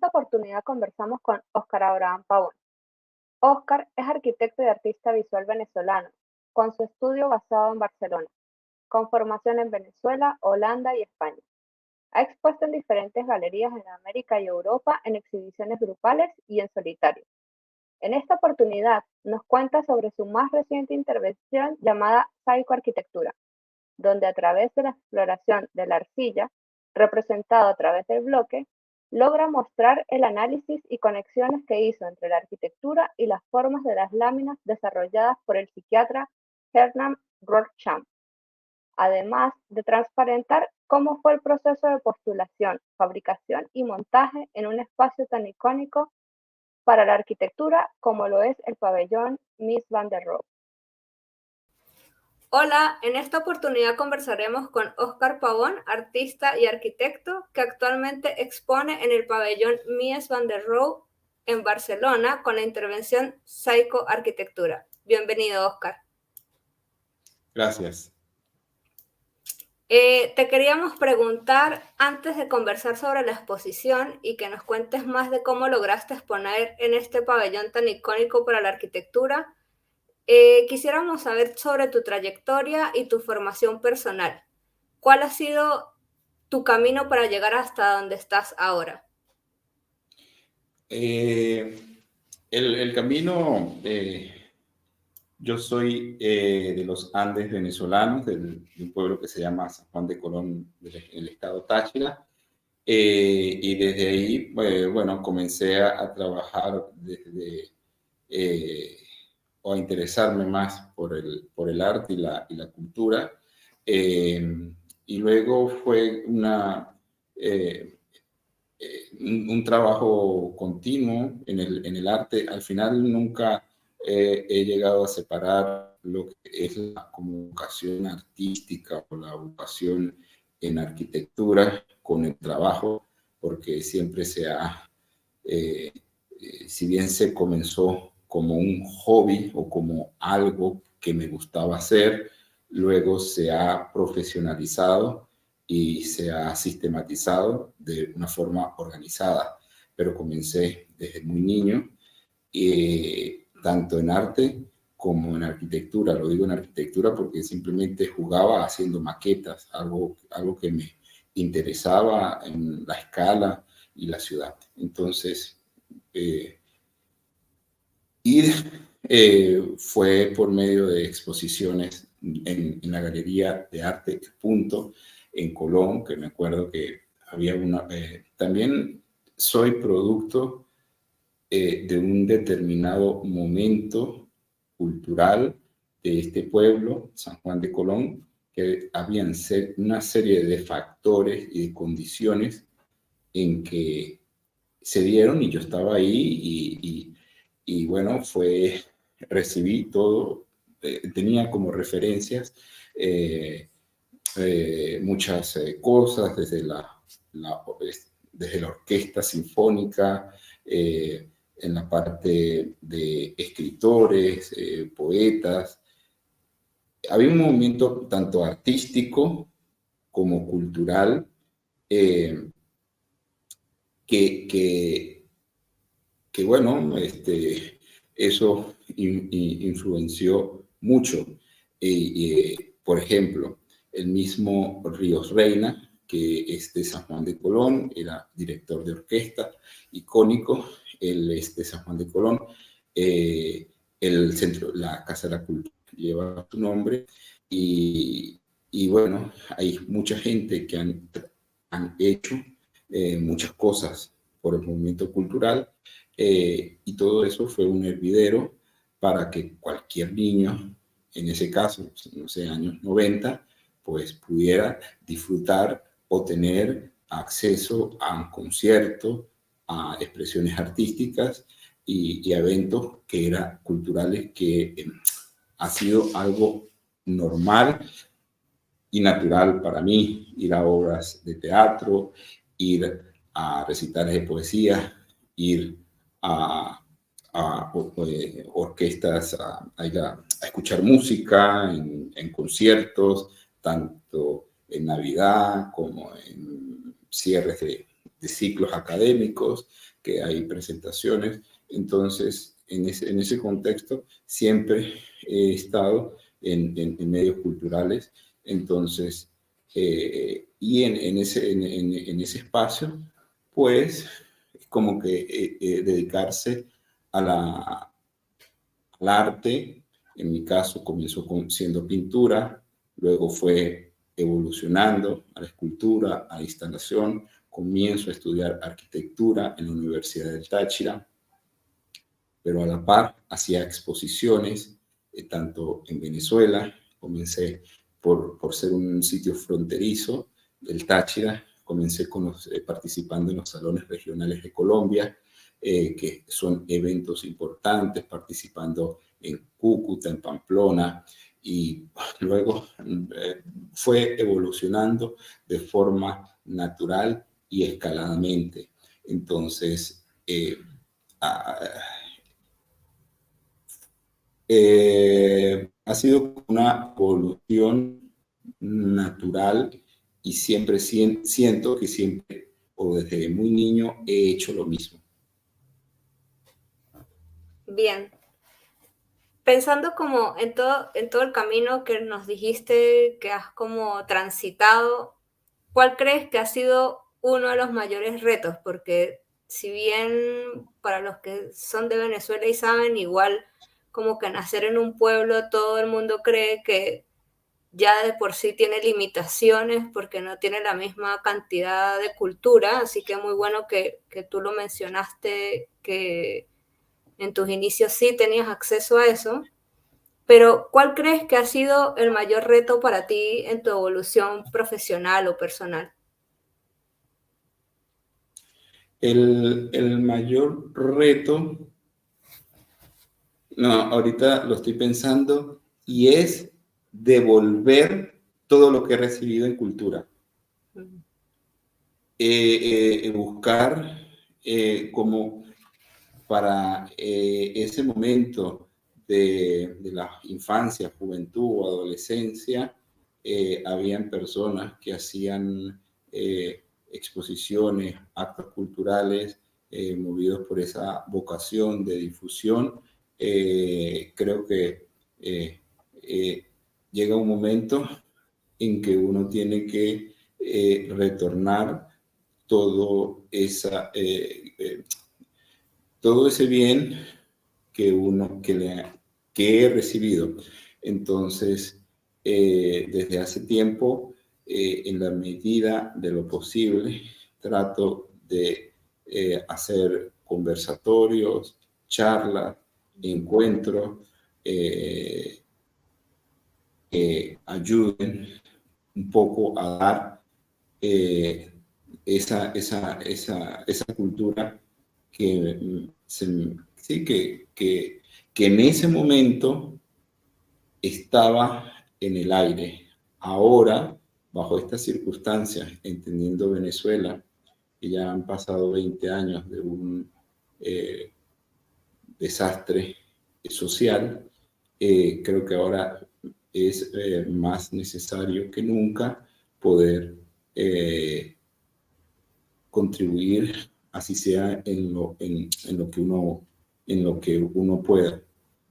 esta oportunidad conversamos con Óscar Abraham Pavón. Óscar es arquitecto y artista visual venezolano, con su estudio basado en Barcelona, con formación en Venezuela, Holanda y España. Ha expuesto en diferentes galerías en América y Europa en exhibiciones grupales y en solitario. En esta oportunidad nos cuenta sobre su más reciente intervención llamada Psychoarquitectura, donde a través de la exploración de la arcilla, representado a través del bloque, logra mostrar el análisis y conexiones que hizo entre la arquitectura y las formas de las láminas desarrolladas por el psiquiatra Hermann Rorschach, además de transparentar cómo fue el proceso de postulación, fabricación y montaje en un espacio tan icónico para la arquitectura como lo es el pabellón Mies van der Rohe. Hola, en esta oportunidad conversaremos con Óscar Pavón, artista y arquitecto que actualmente expone en el pabellón Mies van der Rohe en Barcelona con la intervención Psychoarquitectura. Bienvenido, Óscar. Gracias. Te queríamos preguntar, antes de conversar sobre la exposición y que nos cuentes más de cómo lograste exponer en este pabellón tan icónico para la arquitectura, quisiéramos saber sobre tu trayectoria y tu formación personal. ¿Cuál ha sido tu camino para llegar hasta donde estás ahora? El camino, yo soy de los Andes venezolanos, de un pueblo que se llama San Juan de Colón, del estado Táchira, y desde ahí, bueno, comencé a trabajar o a interesarme más por el arte y la cultura. Y luego fue un trabajo continuo en el arte. Al final nunca he llegado a separar lo que es la comunicación artística o la vocación en arquitectura con el trabajo, porque siempre si bien se comenzó como un hobby o como algo que me gustaba hacer, luego se ha profesionalizado y se ha sistematizado de una forma organizada. Pero comencé desde muy niño, tanto en arte como en arquitectura. Lo digo en arquitectura porque simplemente jugaba haciendo maquetas, algo que me interesaba en la escala y la ciudad. Entonces, fue por medio de exposiciones en la Galería de Arte El Punto en Colón, que me acuerdo que había una. También soy producto de un determinado momento cultural de este pueblo, San Juan de Colón, que habían una serie de factores y de condiciones en que se dieron y yo estaba ahí y bueno, recibí todo, tenía como referencias muchas cosas, desde la orquesta sinfónica, en la parte de escritores, poetas. Había un movimiento tanto artístico como cultural que bueno, eso influenció mucho. Por ejemplo, el mismo Ríos Reina, que es de San Juan de Colón, era director de orquesta, icónico, él es de San Juan de Colón. El centro, la Casa de la Cultura lleva su nombre y bueno, hay mucha gente que han hecho muchas cosas por el movimiento cultural, y todo eso fue un hervidero para que cualquier niño, en ese caso, no sé, años 90, pues pudiera disfrutar o tener acceso a un concierto, a expresiones artísticas y a eventos que eran culturales, que ha sido algo normal y natural para mí, ir a obras de teatro, ir a recitales de poesía, ir a orquestas, a escuchar música en conciertos, tanto en Navidad como en cierres de ciclos académicos, que hay presentaciones. Entonces, en ese contexto, siempre he estado en medios culturales. Entonces, y en ese espacio, pues, es como que dedicarse al arte. En mi caso comenzó siendo pintura, luego fue evolucionando a la escultura, a la instalación. Comienzo a estudiar arquitectura en la Universidad del Táchira, pero a la par hacía exposiciones, tanto en Venezuela. Comencé por ser un sitio fronterizo del Táchira, comencé participando en los salones regionales de Colombia, que son eventos importantes, participando en Cúcuta, en Pamplona, y luego fue evolucionando de forma natural y escaladamente. Entonces, ha sido una evolución natural y siempre siento que siempre, o desde muy niño, he hecho lo mismo. Bien. Pensando como en todo el camino que nos dijiste que has como transitado, ¿cuál crees que ha sido uno de los mayores retos? Porque si bien para los que son de Venezuela y saben, igual como que nacer en un pueblo, todo el mundo cree que ya de por sí tiene limitaciones porque no tiene la misma cantidad de cultura, así que muy bueno que tú lo mencionaste, que en tus inicios sí tenías acceso a eso, pero ¿cuál crees que ha sido el mayor reto para ti en tu evolución profesional o personal? El mayor reto, no, ahorita lo estoy pensando, y es devolver todo lo que he recibido en cultura. Buscar como para ese momento de la infancia, juventud o adolescencia, habían personas que hacían exposiciones, actos culturales, movidos por esa vocación de difusión. Creo que llega un momento en que uno tiene que retornar todo todo ese bien que he recibido. Entonces, desde hace tiempo, en la medida de lo posible, trato de hacer conversatorios, charlas, encuentros que ayuden un poco a dar eh, esa cultura que, sí, que en ese momento estaba en el aire. Ahora, bajo estas circunstancias, entendiendo Venezuela, que ya han pasado 20 años de un desastre social, creo que ahora es más necesario que nunca poder contribuir, así sea en lo que uno pueda.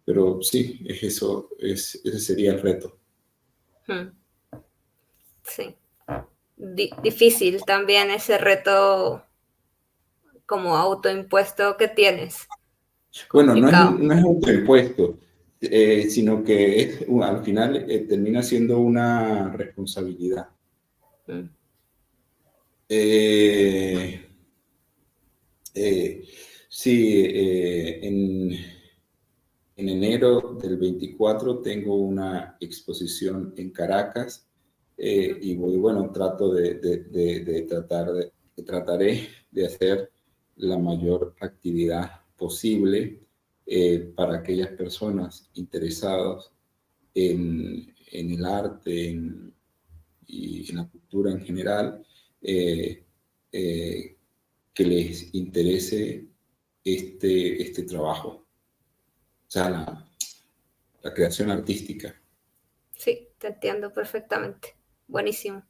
Pero sí, ese sería el reto. Sí. Difícil también ese reto como autoimpuesto que tienes. Bueno, Complicado. no es autoimpuesto, sino que al final termina siendo una responsabilidad. Eh, sí, en enero del 24 tengo una exposición en Caracas, y bueno, trataré de hacer la mayor actividad posible para aquellas personas interesadas en el arte y en la cultura en general, eh, eh, que les interese este trabajo, o sea, la creación artística. Sí, te entiendo perfectamente. Buenísimo.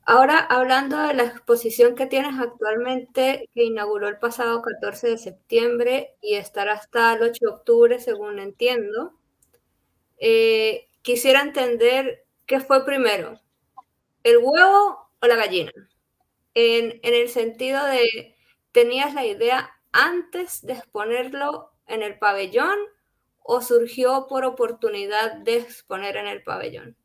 Ahora, hablando de la exposición que tienes actualmente, que inauguró el pasado 14 de septiembre y estará hasta el 8 de octubre, según entiendo, quisiera entender qué fue primero, el huevo o la gallina. En el sentido de, ¿tenías la idea antes de exponerlo en el pabellón o surgió por oportunidad de exponer en el pabellón?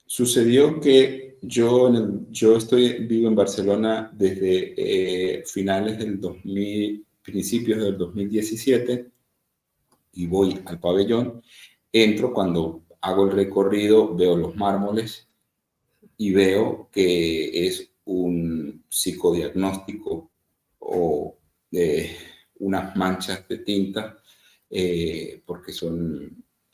Sucedió que yo vivo en Barcelona desde finales del 2000, principios del 2017 y voy al pabellón. Entro cuando hago el recorrido, veo los mármoles y veo que es un psicodiagnóstico o unas manchas de tinta, porque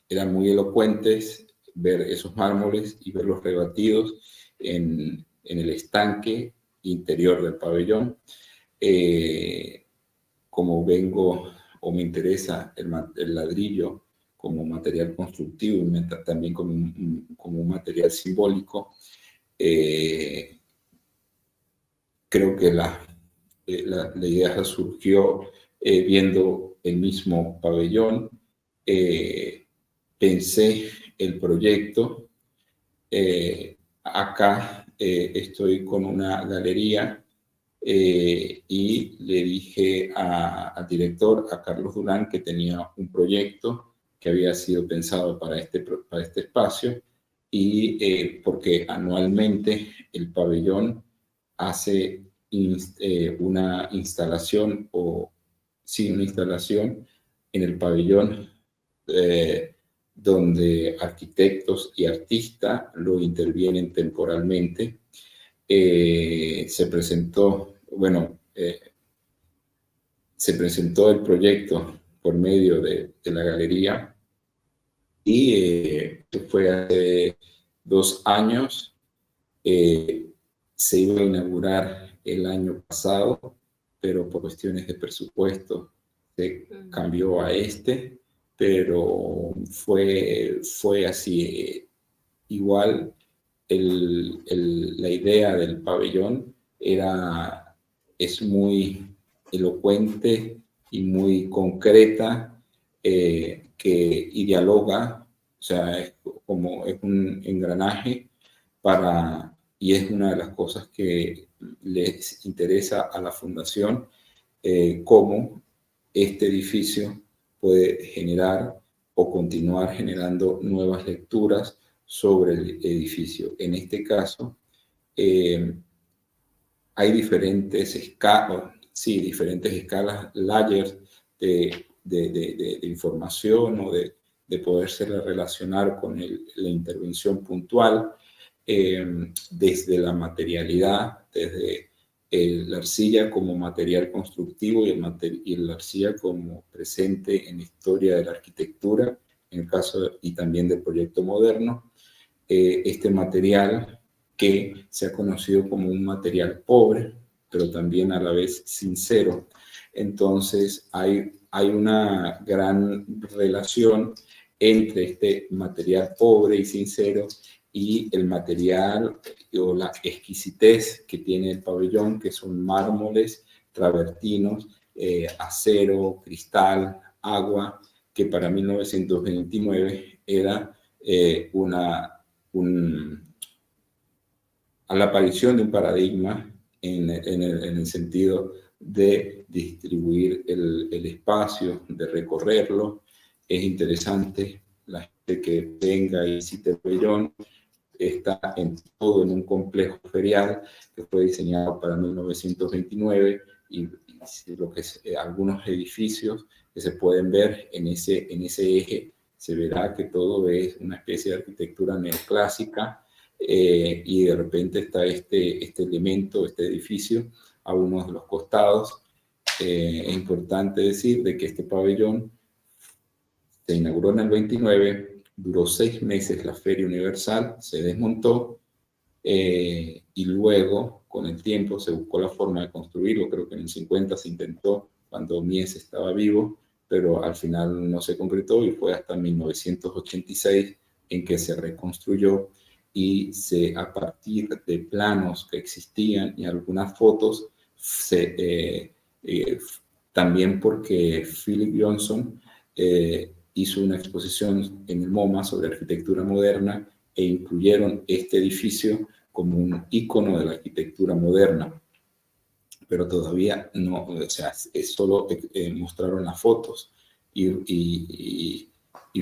eran muy elocuentes ver esos mármoles y verlos rebatidos en el estanque interior del pabellón. Eh, Como vengo o me interesa el ladrillo como material constructivo y también como un material simbólico, eh, creo que la idea surgió viendo el mismo pabellón. eh, Pensé el proyecto. Acá estoy con una galería y le dije al director, a Carlos Durán, que tenía un proyecto que había sido pensado para este espacio y porque anualmente el pabellón hace una instalación o sí, una instalación en el pabellón eh, donde arquitectos y artistas lo intervienen temporalmente. Se presentó, bueno, se presentó el proyecto por medio de la galería y fue hace 2 años. eh, Se iba a inaugurar el año pasado, pero por cuestiones de presupuesto se cambió a este, pero fue así. Igual la idea del pabellón es muy elocuente y muy concreta, y dialoga, o sea, es un engranaje y es una de las cosas que les interesa a la fundación, cómo este edificio puede generar o continuar generando nuevas lecturas sobre el edificio. En este caso, eh, hay diferentes escalas, layers de información o de poderse relacionar con la intervención puntual, desde la materialidad, desde la arcilla como material constructivo y la arcilla como presente en la historia de la arquitectura, en el caso y también del proyecto moderno. Este material que se ha conocido como un material pobre, pero también a la vez sincero. Entonces hay una gran relación entre este material pobre y sincero y el material o la exquisitez que tiene el pabellón, que son mármoles, travertinos, acero, cristal, agua, que para 1929 era a la aparición de un paradigma en el sentido de distribuir el espacio, de recorrerlo. Es interesante, la gente que venga y visite el pabellón está todo en un complejo ferial que fue diseñado para 1929 y lo que es, algunos edificios que se pueden ver en ese eje, se verá que todo es una especie de arquitectura neoclásica, y de repente está este elemento, este edificio a uno de los costados. Es importante decir de que este pabellón se inauguró en el 29, duró 6 meses la Feria Universal, se desmontó, y luego, con el tiempo, se buscó la forma de construirlo. Creo que en el 50 se intentó, cuando Mies estaba vivo, pero al final no se concretó y fue hasta 1986 en que se reconstruyó y a partir de planos que existían y algunas fotos, también porque Philip Johnson hizo una exposición en el MoMA sobre arquitectura moderna e incluyeron este edificio como un ícono de la arquitectura moderna, pero todavía no, o sea, solo mostraron las fotos y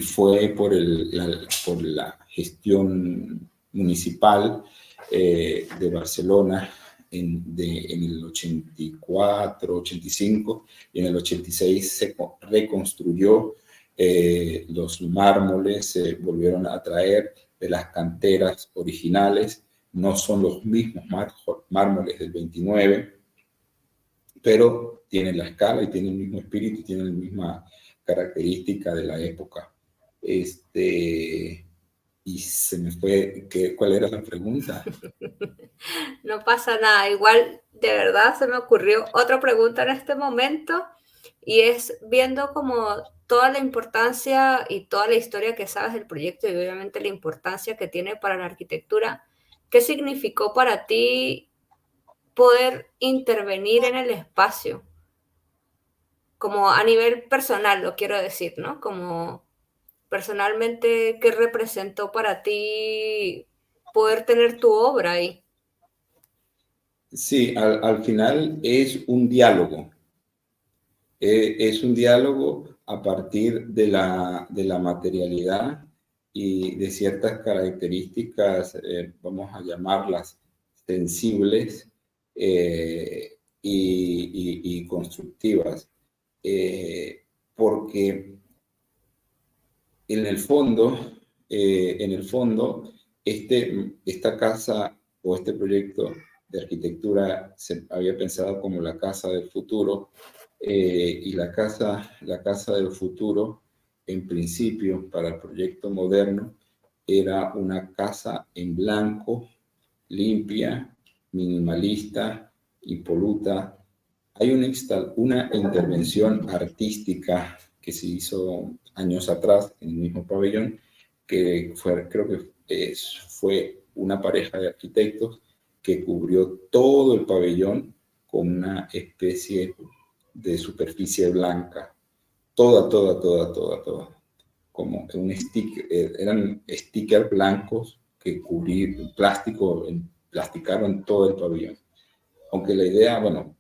fue por la gestión municipal de Barcelona en el 84, 85, y en el 86 se reconstruyó. Los mármoles se volvieron a traer de las canteras originales. No son los mismos mármoles del 29, pero tienen la escala y tienen el mismo espíritu y tienen la misma característica de la época. Y se me fue, ¿cuál era la pregunta? No pasa nada, igual de verdad se me ocurrió otra pregunta en este momento y es viendo como toda la importancia y toda la historia que sabes del proyecto y obviamente la importancia que tiene para la arquitectura, ¿qué significó para ti poder intervenir en el espacio? Como a nivel personal, lo quiero decir, ¿no? Como personalmente, ¿qué representó para ti poder tener tu obra ahí? Sí, al final es un diálogo. Es un diálogo a partir de la materialidad y de ciertas características, vamos a llamarlas sensibles y constructivas. Porque en el fondo, esta casa o este proyecto de arquitectura se había pensado como la casa del futuro, y la casa del futuro, en principio, para el proyecto moderno, era una casa en blanco, limpia, minimalista, impoluta. Hay una intervención artística que se hizo años atrás en el mismo pabellón, que creo que fue una pareja de arquitectos que cubrió todo el pabellón con una especie de superficie blanca, toda, como un sticker, eran stickers blancos que plasticaron todo el pabellón. Aunque la idea, bueno,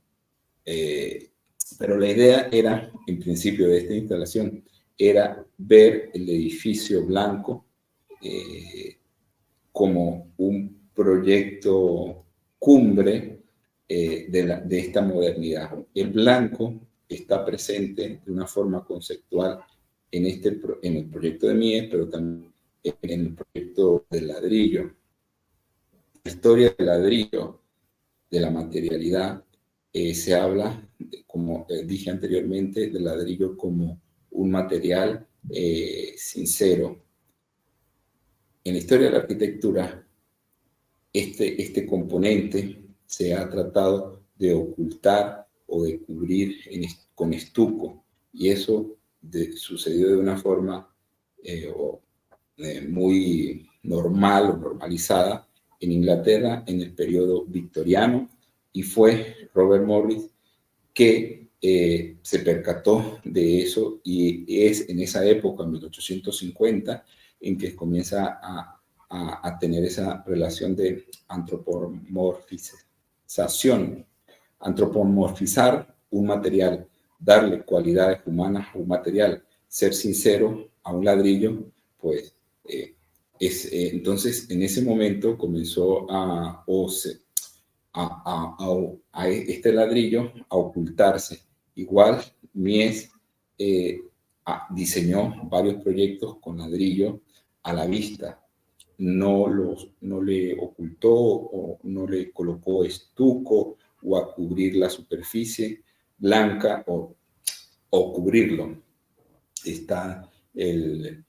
pero la idea era, en principio de esta instalación, era ver el edificio blanco como un proyecto cumbre de esta modernidad. El blanco está presente de una forma conceptual en el proyecto de Mies, pero también en el proyecto del ladrillo. La historia del ladrillo, de la materialidad, se habla, como dije anteriormente, del ladrillo como un material sincero. En la historia de la arquitectura, este componente se ha tratado de ocultar o de cubrir con estuco, y eso sucedió de una forma muy normal o normalizada en Inglaterra en el periodo victoriano, y fue Robert Morris que se percató de eso, y es en esa época, en 1850, en que comienza a tener esa relación de antropomorfización, antropomorfizar un material, darle cualidades humanas a un material, ser sincero a un ladrillo, pues entonces en ese momento comenzó a este ladrillo a ocultarse. Igual Mies diseñó varios proyectos con ladrillo a la vista. No le ocultó o no le colocó estuco o a cubrir la superficie blanca o cubrirlo. Está el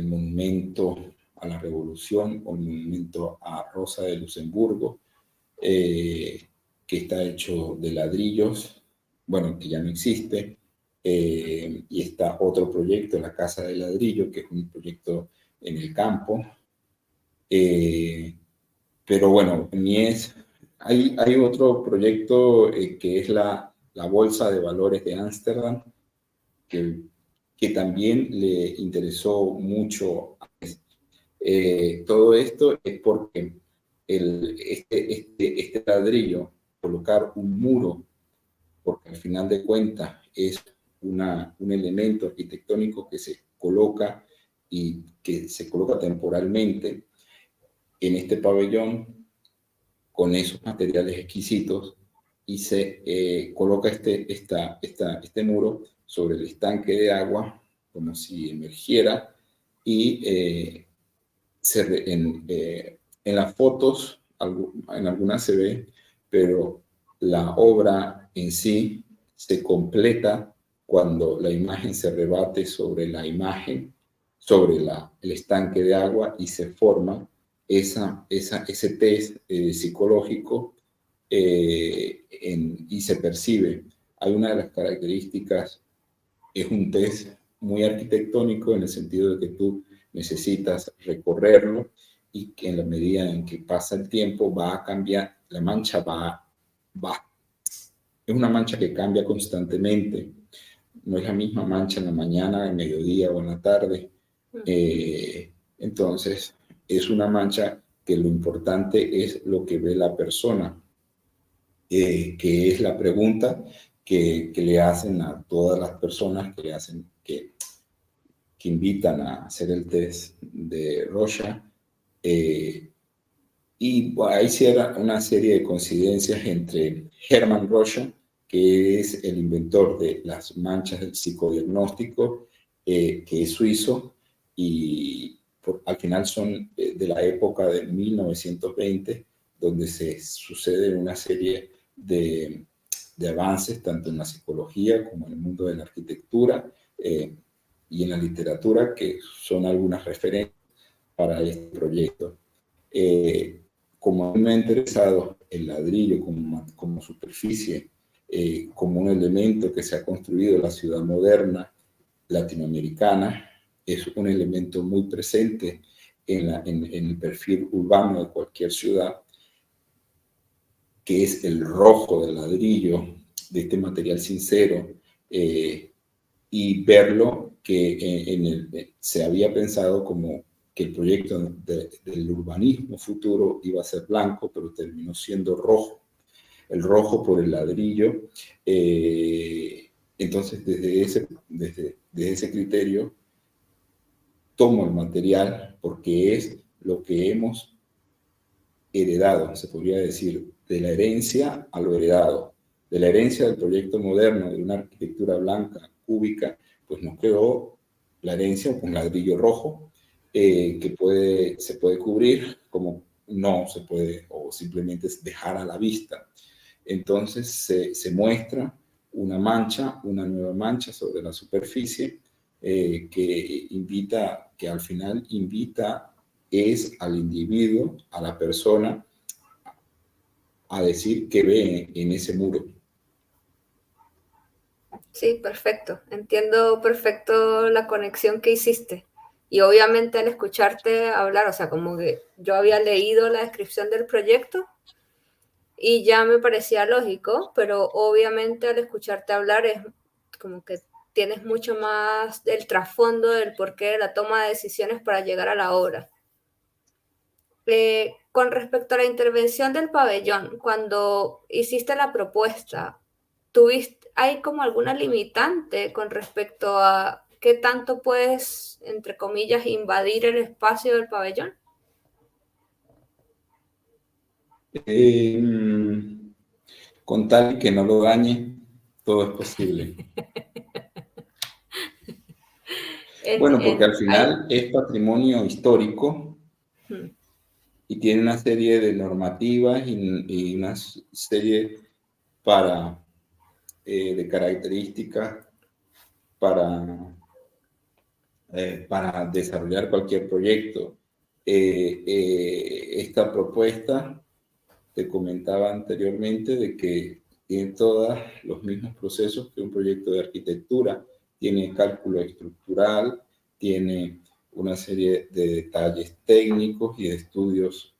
monumento a la Revolución o el monumento a Rosa de Luxemburgo, que está hecho de ladrillos, bueno, que ya no existe, y está otro proyecto, la Casa de Ladrillo, que es un proyecto en el campo, Pero bueno, hay otro proyecto que es la Bolsa de Valores de Ámsterdam, que también le interesó mucho. Todo esto es porque este ladrillo, colocar un muro, porque al final de cuentas es un elemento arquitectónico que se coloca y que se coloca temporalmente en este pabellón con esos materiales exquisitos y se coloca este muro sobre el estanque de agua como si emergiera y en las fotos, en algunas se ve, pero la obra en sí se completa cuando la imagen se rebate sobre la imagen, sobre el estanque de agua y se forma ese test psicológico y se percibe. Hay una de las características, es un test muy arquitectónico en el sentido de que tú necesitas recorrerlo y que en la medida en que pasa el tiempo va a cambiar, la mancha es una mancha que cambia constantemente, no es la misma mancha en la mañana, en mediodía o en la tarde. Entonces, es una mancha que lo importante es lo que ve la persona, que es la pregunta que le hacen a todas las personas que invitan a hacer el test de Rorschach. Y bueno, hay una serie de coincidencias entre Hermann Rorschach, que es el inventor de las manchas del psicodiagnóstico, que es suizo, y al final son de la época de 1920, donde se sucede una serie de avances, tanto en la psicología como en el mundo de la arquitectura y en la literatura, que son algunas referencias para este proyecto. Como me ha interesado el ladrillo como superficie, como un elemento que se ha construido en la ciudad moderna latinoamericana, es un elemento muy presente en el perfil urbano de cualquier ciudad, que es el rojo del ladrillo, de este material sincero, y verlo que se había pensado como que el proyecto del urbanismo futuro iba a ser blanco, pero terminó siendo rojo. El rojo por el ladrillo. Entonces, desde ese criterio, tomo el material porque es lo que hemos heredado, se podría decir, de la herencia a lo heredado. De la herencia del proyecto moderno, de una arquitectura blanca, cúbica, pues nos quedó la herencia con ladrillo rojo, que se puede cubrir, como no se puede, o simplemente dejar a la vista. Entonces se muestra una nueva mancha sobre la superficie, que al final invita es al individuo, a la persona, a decir qué ve en ese muro. Sí, perfecto. Entiendo perfecto la conexión que hiciste. Y obviamente al escucharte hablar, o sea, como que yo había leído la descripción del proyecto y ya me parecía lógico, pero obviamente al escucharte hablar es como que tienes mucho más del trasfondo del porqué de la toma de decisiones para llegar a la obra. Con respecto a la intervención del pabellón, cuando hiciste la propuesta, ¿hay como alguna limitante con respecto a qué tanto puedes, entre comillas, invadir el espacio del pabellón? Con tal que no lo dañe, todo es posible. Bueno, porque al final es patrimonio histórico y tiene una serie de normativas y una serie de características para desarrollar cualquier proyecto. Esta propuesta, te comentaba anteriormente, de que tiene todos los mismos procesos que un proyecto de arquitectura. Tiene cálculo estructural, tiene una serie de detalles técnicos y de estudios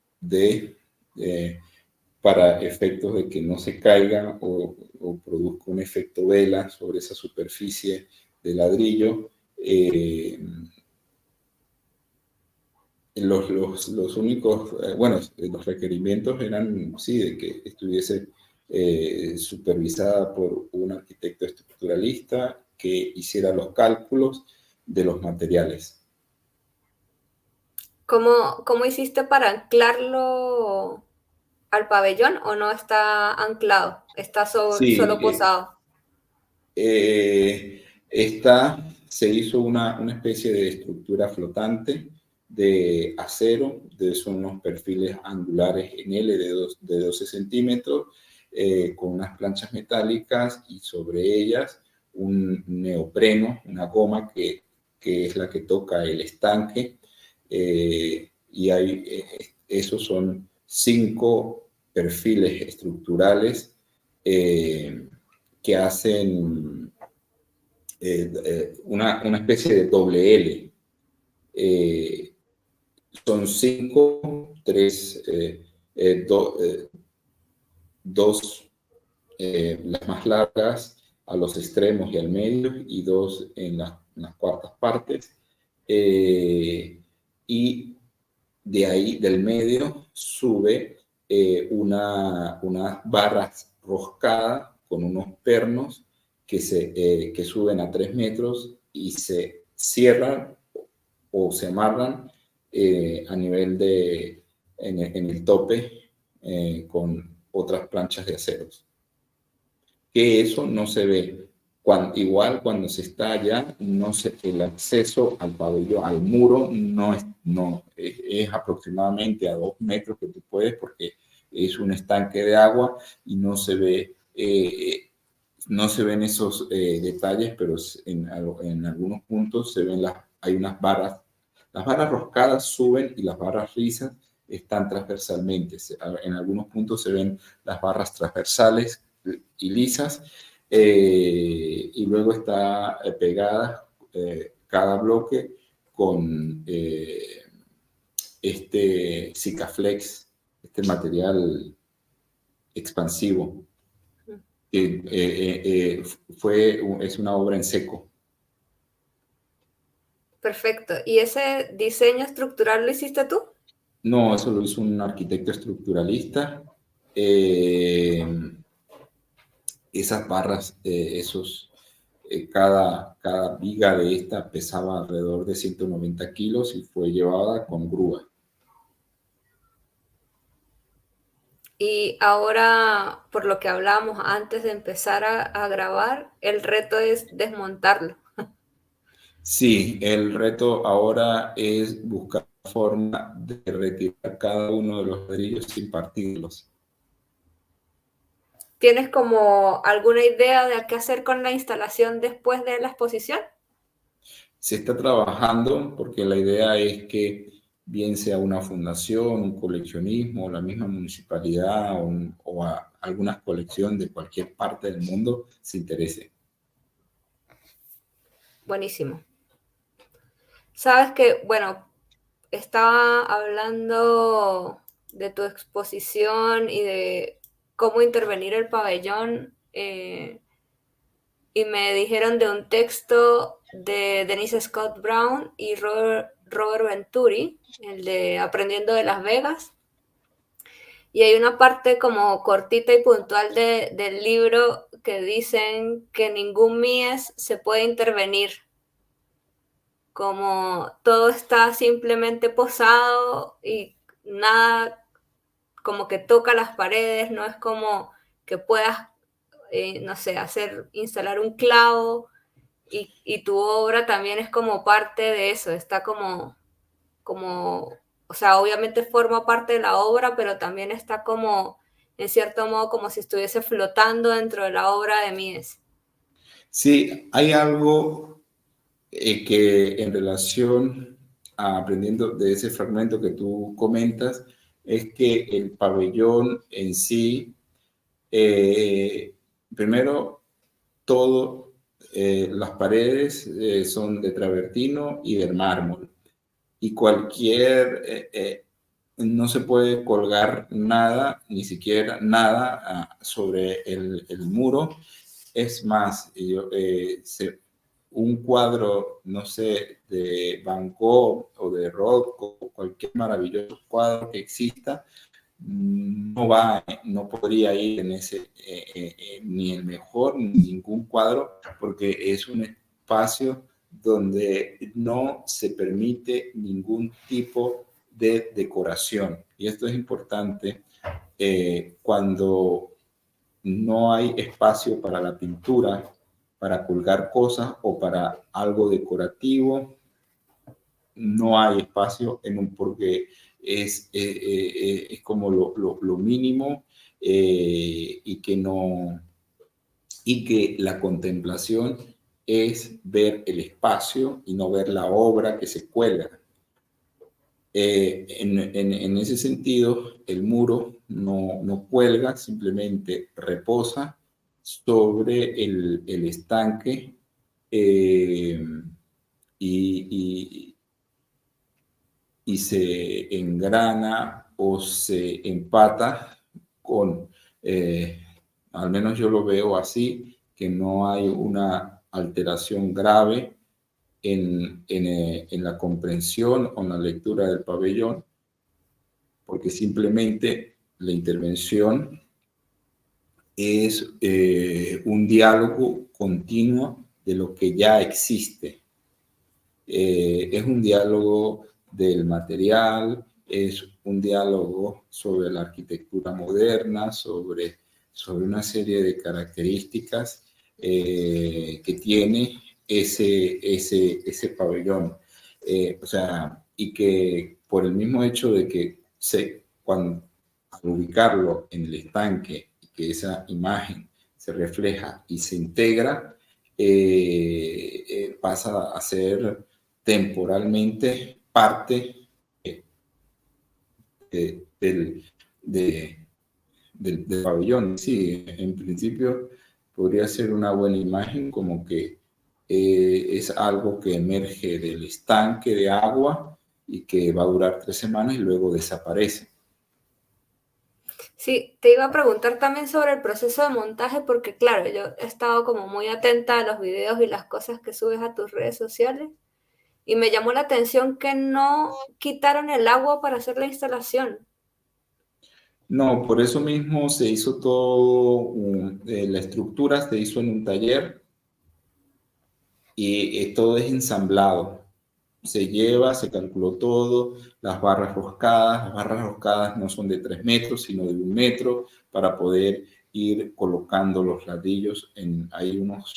para efectos de que no se caiga o produzca un efecto vela sobre esa superficie de ladrillo. Los únicos, bueno, los requerimientos eran, sí, de que estuviese supervisada por un arquitecto estructuralista que hiciera los cálculos de los materiales. ¿Cómo hiciste para anclarlo al pabellón o no está anclado? Está Sí, solo posado. se hizo una especie de estructura flotante de acero, son unos perfiles angulares en L de 12 centímetros, con unas planchas metálicas y sobre ellas un neopreno, una goma que es la que toca el estanque, y esos son 5 perfiles estructurales que hacen una especie de doble L. Son 5, 3, 2 las más largas a los extremos y al medio, y 2 en las cuartas partes. Y de ahí, del medio, sube una barra roscada con unos pernos que suben a 3 metros y se cierran o se amarran a nivel en el tope con otras planchas de aceros. Que eso no se ve. Igual cuando se está allá, el acceso al pabellón, al muro, es aproximadamente a 2 metros que tú puedes, porque es un estanque de agua y no se ven esos detalles, pero en algunos puntos hay unas barras. Las barras roscadas suben y las barras lisas están transversalmente. En algunos puntos se ven las barras transversales y lisas, y luego está pegada cada bloque con este Sikaflex, este material expansivo. Es una obra en seco. Perfecto. ¿Y ese diseño estructural lo hiciste tú? No, eso lo hizo un arquitecto estructuralista. Esas barras, cada viga de esta pesaba alrededor de 190 kilos y fue llevada con grúa. Y ahora, por lo que hablábamos antes de empezar a grabar, el reto es desmontarlo. Sí, el reto ahora es buscar forma de retirar cada uno de los ladrillos sin partirlos. ¿Tienes como alguna idea de qué hacer con la instalación después de la exposición? Se está trabajando porque la idea es que bien sea una fundación, un coleccionismo, la misma municipalidad o alguna colección de cualquier parte del mundo se interese. Buenísimo. Sabes que, bueno, estaba hablando de tu exposición y de cómo intervenir el pabellón, y me dijeron de un texto de Denise Scott Brown y Robert Venturi, el de Aprendiendo de Las Vegas. Y hay una parte como cortita y puntual del libro que dicen que ningún Mies se puede intervenir, como todo está simplemente posado y nada como que toca las paredes, no es como que puedas, no sé, instalar un clavo, y tu obra también es como parte de eso, está como, o sea, obviamente forma parte de la obra, pero también está como, en cierto modo, como si estuviese flotando dentro de la obra de Mies. Sí, hay algo que en relación a aprendiendo de ese fragmento que tú comentas, es que el pabellón en sí, primero, las paredes son de travertino y de mármol. y no se puede colgar nada, ni siquiera nada sobre el muro. Es más, un cuadro, no sé, de Van Gogh o de Rothko, o cualquier maravilloso cuadro que exista, no podría ir en ese, ni el mejor, ni ningún cuadro, porque es un espacio donde no se permite ningún tipo de decoración. Y esto es importante cuando no hay espacio para la pintura, para colgar cosas o para algo decorativo. No hay espacio porque es como lo mínimo y que la contemplación es ver el espacio y no ver la obra que se cuelga. En ese sentido, el muro no cuelga, simplemente reposa sobre el estanque y, y se engrana o se empata con, al menos yo lo veo así, que no hay una alteración grave en la comprensión o en la lectura del pabellón, porque simplemente la intervención es un diálogo continuo de lo que ya existe. Es un diálogo del material, es un diálogo sobre la arquitectura moderna, sobre una serie de características que tiene ese pabellón. O sea, y que por el mismo hecho de que al ubicarlo en el estanque, que esa imagen se refleja y se integra, pasa a ser temporalmente parte del, del pabellón. Sí, en principio podría ser una buena imagen, como que es algo que emerge del estanque de agua y que va a durar 3 semanas y luego desaparece. Sí, te iba a preguntar también sobre el proceso de montaje, porque claro, yo he estado como muy atenta a los videos y las cosas que subes a tus redes sociales, y me llamó la atención que no quitaron el agua para hacer la instalación. No, por eso mismo se hizo todo, la estructura se hizo en un taller y todo es ensamblado. Se calculó todo, las barras roscadas no son de 3 metros, sino de 1 metro, para poder ir colocando los ladrillos. Hay unos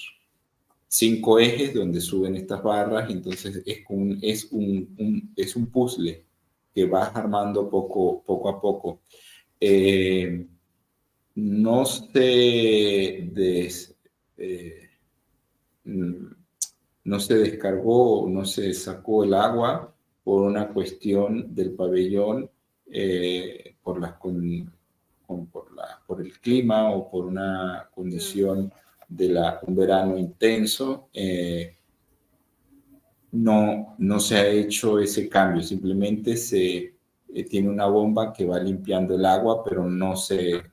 5 ejes donde suben estas barras, y entonces es un puzzle que vas armando poco a poco. No se no se descargó, no se sacó el agua por una cuestión del pabellón, por el clima o por una condición de un verano intenso. No se ha hecho ese cambio, simplemente tiene una bomba que va limpiando el agua, pero no sale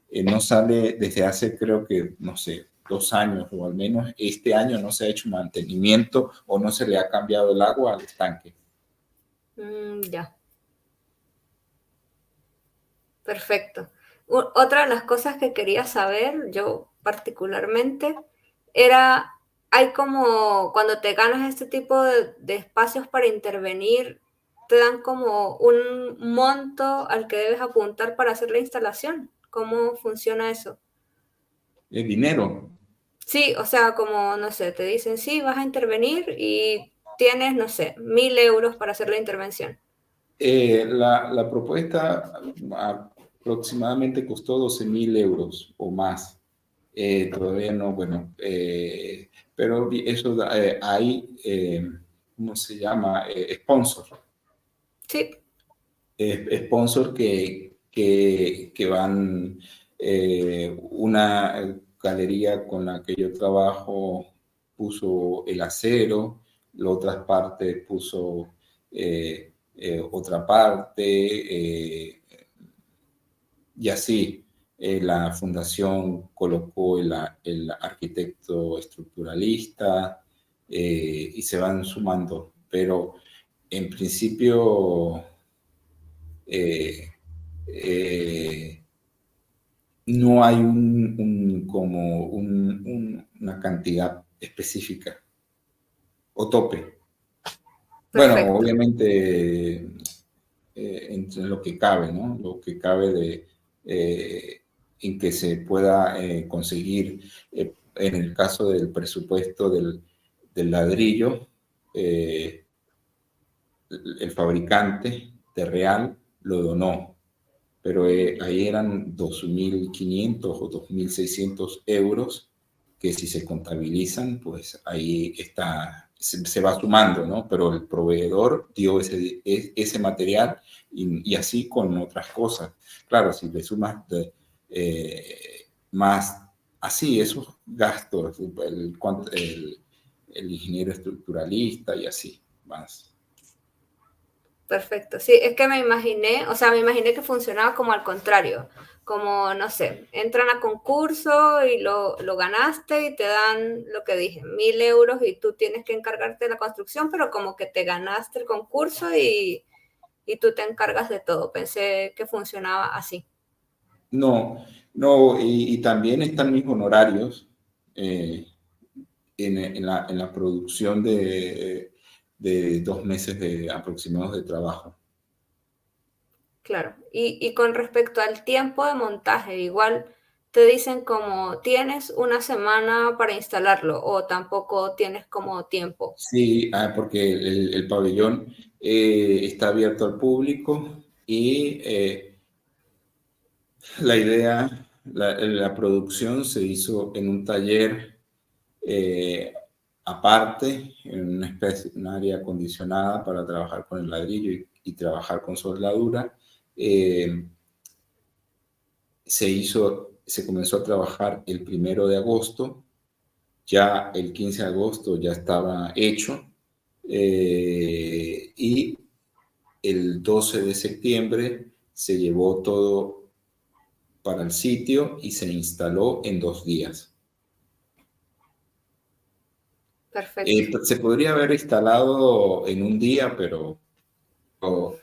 desde hace, creo que, no sé, 2 años, o al menos este año no se ha hecho mantenimiento o no se le ha cambiado el agua al estanque. Ya. Perfecto. Otra de las cosas que quería saber, yo particularmente, hay como, cuando te ganas este tipo de espacios para intervenir, te dan como un monto al que debes apuntar para hacer la instalación. ¿Cómo funciona eso? El dinero. Sí, o sea, como, no sé, te dicen, sí, vas a intervenir y tienes, no sé, 1.000 euros para hacer la intervención. La propuesta aproximadamente costó 12.000 euros o más. Todavía no, bueno, pero eso hay, ¿cómo se llama? Sponsor. Sí. Sponsor que van, una galería con la que yo trabajo puso el acero, la otra parte puso otra parte, y así. La fundación colocó el arquitecto estructuralista, y se van sumando, pero en principio no hay una cantidad específica o tope. Bueno, Perfecto. obviamente entre lo que cabe, ¿no? Lo que cabe en que se pueda conseguir, en el caso del presupuesto del ladrillo, el fabricante de Real lo donó, pero ahí eran 2.500 o 2.600 euros, que si se contabilizan, pues ahí está, se va sumando, ¿no? Pero el proveedor dio ese material, y así con otras cosas. Claro, si le sumas más, así, esos gastos, el ingeniero estructuralista y así, más. Perfecto. Sí, es que me imaginé, o sea, me imaginé que funcionaba como al contrario, como, no sé, entran a concurso y lo ganaste y te dan lo que dije, 1.000 euros y tú tienes que encargarte de la construcción, pero como que te ganaste el concurso y tú te encargas de todo. Pensé que funcionaba así. No, no, y también están mis honorarios eh, en la producción de 2 meses aproximados de trabajo. Claro. Y con respecto al tiempo de montaje, igual te dicen como tienes una semana para instalarlo o tampoco tienes como tiempo. Sí, porque el pabellón está abierto al público, y la idea, la producción se hizo en un taller eh, aparte, en un área acondicionada para trabajar con el ladrillo y trabajar con soldadura. Eh, se comenzó a trabajar el 1 de agosto, ya el 15 de agosto ya estaba hecho, y el 12 de septiembre se llevó todo para el sitio y se instaló en 2 días. Perfecto. Se podría haber instalado en un día, pero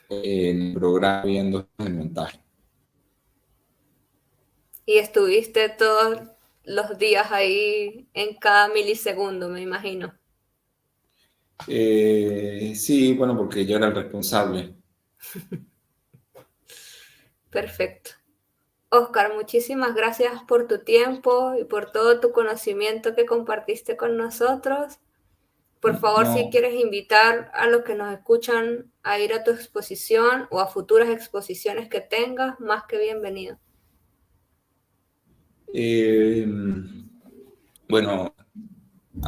en el programa viendo el montaje. Y estuviste todos los días ahí en cada milisegundo, me imagino. Sí, bueno, porque yo era el responsable. Perfecto. Oscar, muchísimas gracias por tu tiempo y por todo tu conocimiento que compartiste con nosotros. Por favor, si No, quieres invitar a los que nos escuchan a ir a tu exposición o a futuras exposiciones que tengas, más que bienvenido. eh, bueno,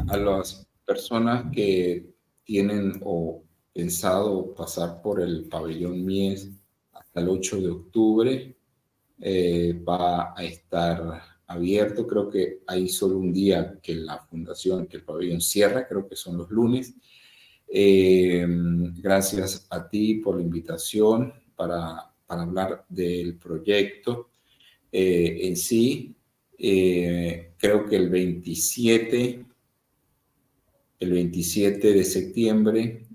a las personas que tienen o pensado pasar por el pabellón Mies hasta el 8 de octubre, va a estar abierto. Creo que hay solo un día que la fundación, que el pabellón cierra, creo que son los lunes. Gracias a ti por la invitación para hablar del proyecto en sí. Creo que el 27 de septiembre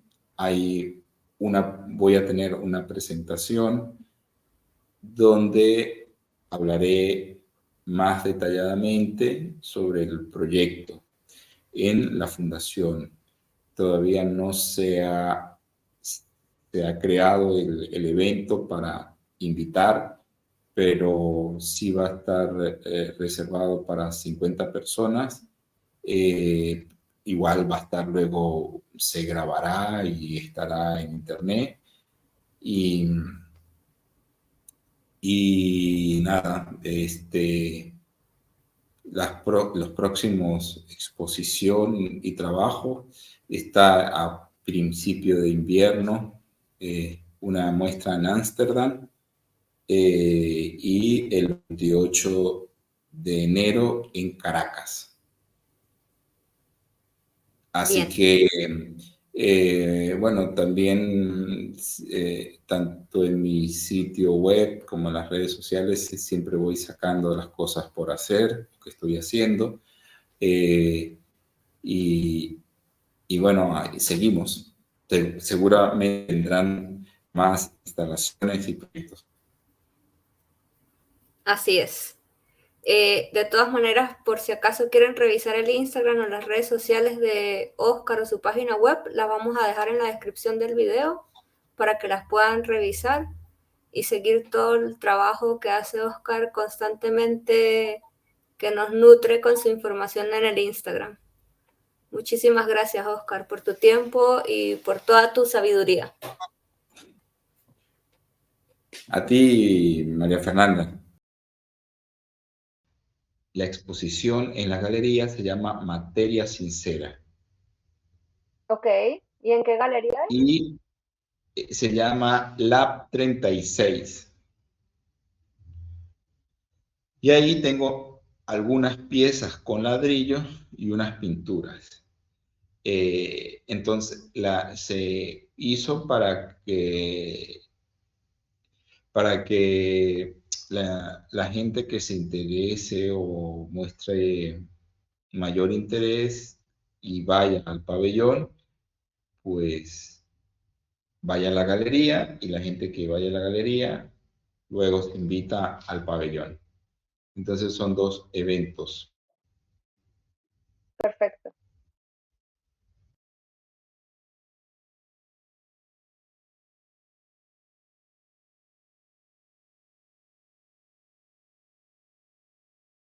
voy a tener una presentación donde hablaré más detalladamente sobre el proyecto en la fundación. Todavía no se ha creado el evento para invitar, pero sí va a estar reservado para 50 personas. Igual va a estar luego, se grabará y estará en internet. Y nada, los próximos exposición y trabajo está a principio de invierno, una muestra en Ámsterdam, y el 28 de enero en Caracas. Así Bien, que Bueno, también tanto en mi sitio web como en las redes sociales siempre voy sacando las cosas por hacer, lo que estoy haciendo. Y, y bueno, ahí seguimos. Seguramente tendrán más instalaciones y proyectos. Así es. De todas maneras, por si acaso quieren revisar el Instagram o las redes sociales de Oscar o su página web, las vamos a dejar en la descripción del video para que las puedan revisar y seguir todo el trabajo que hace Oscar constantemente, que nos nutre con su información en el Instagram. Muchísimas gracias, Oscar, por tu tiempo y por toda tu sabiduría. A ti, María Fernanda. La exposición en la galería se llama Materia Sincera Ok, ¿y en qué galería es? y se llama Lab 36. Y ahí tengo algunas piezas con ladrillos y unas pinturas. Entonces, se hizo para que la gente que se interese o muestre mayor interés y vaya al pabellón, pues vaya a la galería y la gente que vaya a la galería luego se invita al pabellón. Entonces son dos eventos. Perfecto.